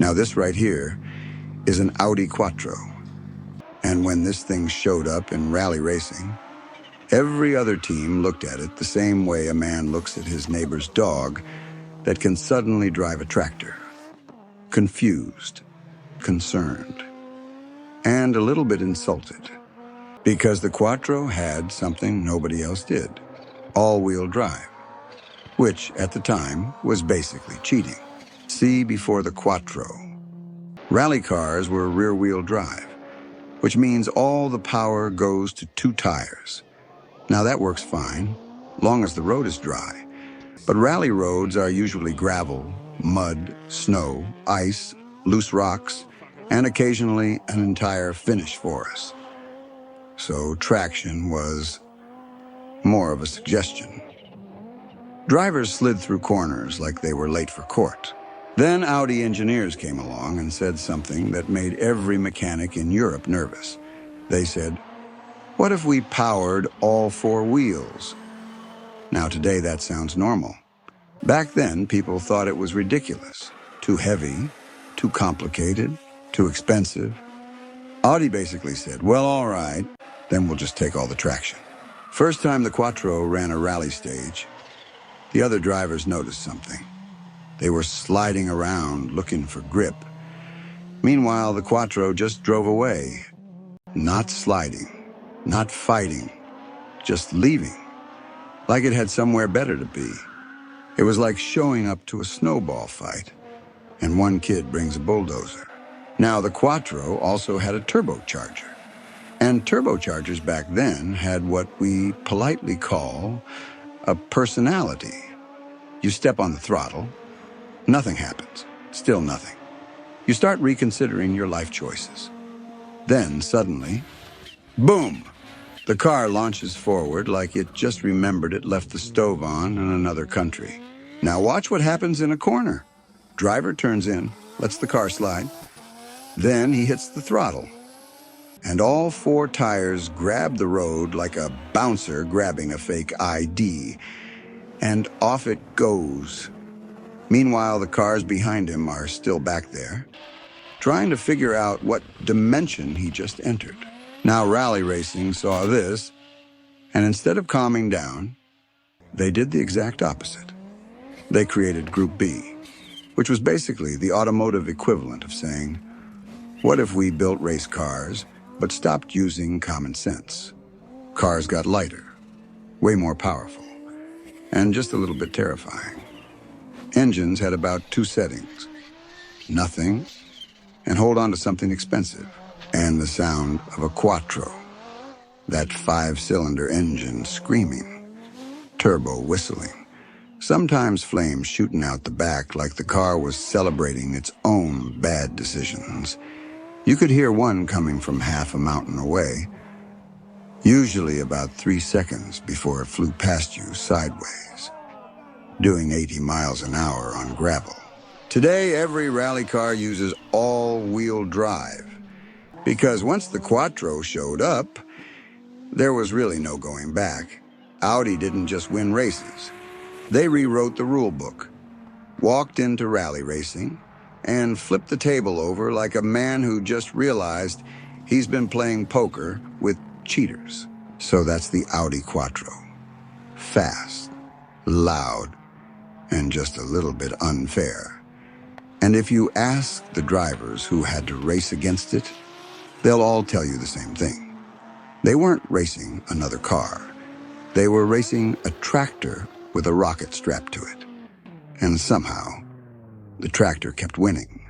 Now this right here is an Audi Quattro. And when this thing showed up in rally racing, every other team looked at it the same way a man looks at his neighbor's dog that can suddenly drive a tractor. Confused, concerned, and a little bit insulted. Because the Quattro had something nobody else did, all-wheel drive, which at the time was basically cheating. See before the Quattro. Rally cars were rear-wheel drive, which means all the power goes to 2 tires. Now that works fine, long as the road is dry. But rally roads are usually gravel, mud, snow, ice, loose rocks, and occasionally an entire Finnish forest. So traction was more of a suggestion. Drivers slid through corners like they were late for court. Then Audi engineers came along and said something that made every mechanic in Europe nervous. They said, "What if we powered all 4 wheels?" Now today that sounds normal. Back then people thought it was ridiculous, too heavy, too complicated, too expensive. Audi basically said, "Well, all right, then we'll just take all the traction." First time the Quattro ran a rally stage, the other drivers noticed something. They were sliding around looking for grip. Meanwhile, the Quattro just drove away. Not sliding, not fighting, just leaving, like it had somewhere better to be. It was like showing up to a snowball fight, and one kid brings a bulldozer. Now, the Quattro also had a turbocharger, and turbochargers back then had what we politely call a personality. You step on the throttle, nothing happens, still nothing. You start reconsidering your life choices. Then, suddenly, boom! The car launches forward like it just remembered it left the stove on in another country. Now watch what happens in a corner. Driver turns in, lets the car slide. Then he hits the throttle. And all 4 tires grab the road like a bouncer grabbing a fake ID. And off it goes. Meanwhile, the cars behind him are still back there, trying to figure out what dimension he just entered. Now rally racing saw this, and instead of calming down, they did the exact opposite. They created Group B, which was basically the automotive equivalent of saying, what if we built race cars, but stopped using common sense? Cars got lighter, way more powerful, and just a little bit terrifying. Engines had about 2 settings: nothing, and hold on to something expensive, and the sound of a Quattro, that 5-cylinder engine screaming, turbo whistling, sometimes flames shooting out the back like the car was celebrating its own bad decisions. You could hear one coming from half a mountain away, usually about 3 seconds before it flew past you sideways, doing 80 miles an hour on gravel. Today, every rally car uses all-wheel drive, because once the Quattro showed up, there was really no going back. Audi didn't just win races. They rewrote the rulebook, walked into rally racing, and flipped the table over like a man who just realized he's been playing poker with cheaters. So that's the Audi Quattro. Fast, loud, and just a little bit unfair. And if you ask the drivers who had to race against it, they'll all tell you the same thing. They weren't racing another car. They were racing a tractor with a rocket strapped to it. And somehow, the tractor kept winning.